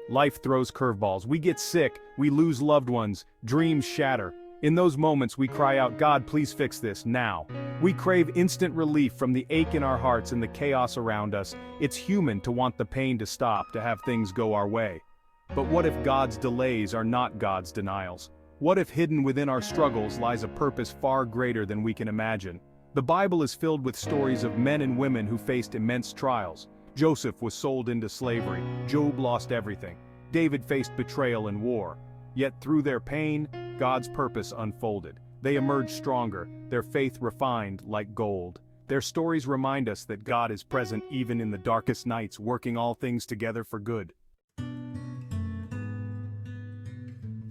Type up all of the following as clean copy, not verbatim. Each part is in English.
Life throws curveballs. We get sick, we lose loved ones, dreams shatter. In those moments we cry out, God, please fix this, now. We crave instant relief from the ache in our hearts and the chaos around us. It's human to want the pain to stop, to have things go our way. But what if God's delays are not God's denials? What if hidden within our struggles lies a purpose far greater than we can imagine? The Bible is filled with stories of men and women who faced immense trials. Joseph was sold into slavery. Job lost everything. David faced betrayal and war. Yet through their pain, God's purpose unfolded. They emerged stronger, their faith refined like gold. Their stories remind us that God is present even in the darkest nights, working all things together for good.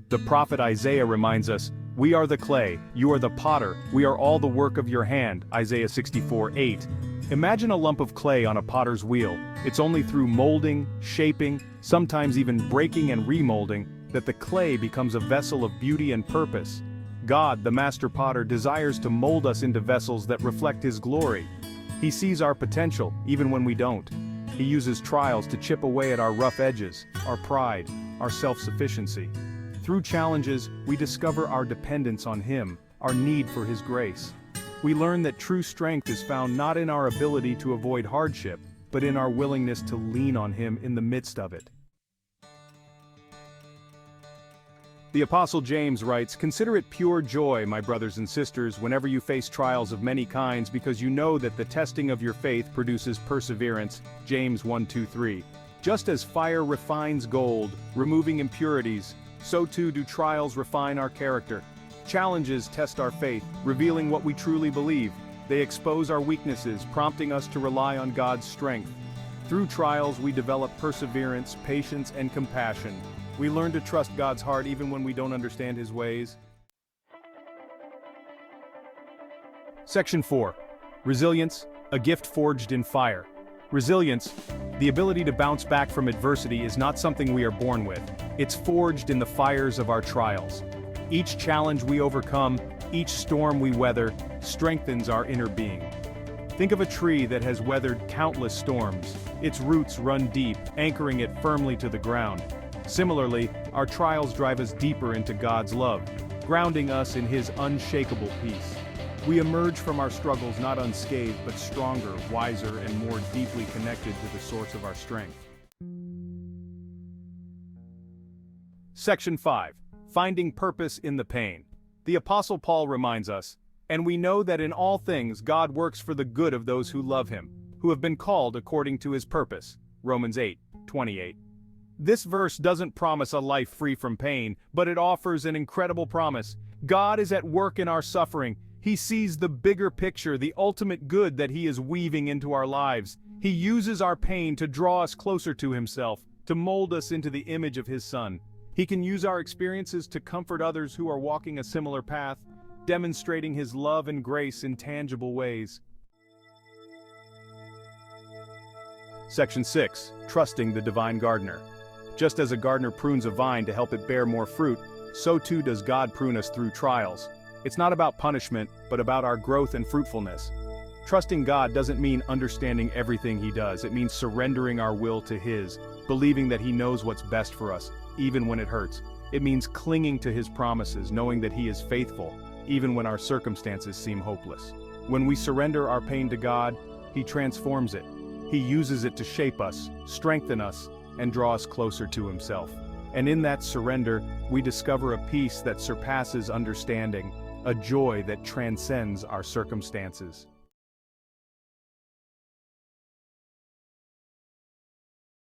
The prophet Isaiah reminds us, "We are the clay, you are the potter, we are all the work of your hand," Isaiah 64:8. Imagine a lump of clay on a potter's wheel. It's only through molding, shaping, sometimes even breaking and remolding, that the clay becomes a vessel of beauty and purpose. God, the master potter, desires to mold us into vessels that reflect His glory. He sees our potential, even when we don't. He uses trials to chip away at our rough edges, our pride, our self-sufficiency. Through challenges, we discover our dependence on Him, our need for His grace. We learn that true strength is found not in our ability to avoid hardship, but in our willingness to lean on Him in the midst of it. The Apostle James writes, "Consider it pure joy, my brothers and sisters, whenever you face trials of many kinds, because you know that the testing of your faith produces perseverance." James 1:2-3. Just as fire refines gold, removing impurities, so too do trials refine our character. Challenges test our faith, revealing what we truly believe. They expose our weaknesses, prompting us to rely on God's strength. Through trials we develop perseverance, patience, and compassion. We learn to trust God's heart even when we don't understand His ways. Section 4. Resilience, a gift forged in fire. Resilience, the ability to bounce back from adversity, is not something we are born with. It's forged in the fires of our trials. Each challenge we overcome, each storm we weather, strengthens our inner being. Think of a tree that has weathered countless storms. Its roots run deep, anchoring it firmly to the ground. Similarly, our trials drive us deeper into God's love, grounding us in His unshakable peace. We emerge from our struggles not unscathed, but stronger, wiser, and more deeply connected to the source of our strength. Section 5. Finding purpose in the pain. The Apostle Paul reminds us, "And we know that in all things God works for the good of those who love Him, who have been called according to His purpose." Romans 8:28. This verse doesn't promise a life free from pain, but it offers an incredible promise. God is at work in our suffering. He sees the bigger picture, the ultimate good that He is weaving into our lives. He uses our pain to draw us closer to Himself, to mold us into the image of His Son. He can use our experiences to comfort others who are walking a similar path, demonstrating His love and grace in tangible ways. Section 6. Trusting the Divine Gardener. Just as a gardener prunes a vine to help it bear more fruit, so too does God prune us through trials. It's not about punishment, but about our growth and fruitfulness. Trusting God doesn't mean understanding everything He does. It means surrendering our will to His, believing that He knows what's best for us, even when it hurts. It means clinging to His promises, knowing that He is faithful, even when our circumstances seem hopeless. When we surrender our pain to God, He transforms it. He uses it to shape us, strengthen us, and draw us closer to Himself. And in that surrender, we discover a peace that surpasses understanding, a joy that transcends our circumstances.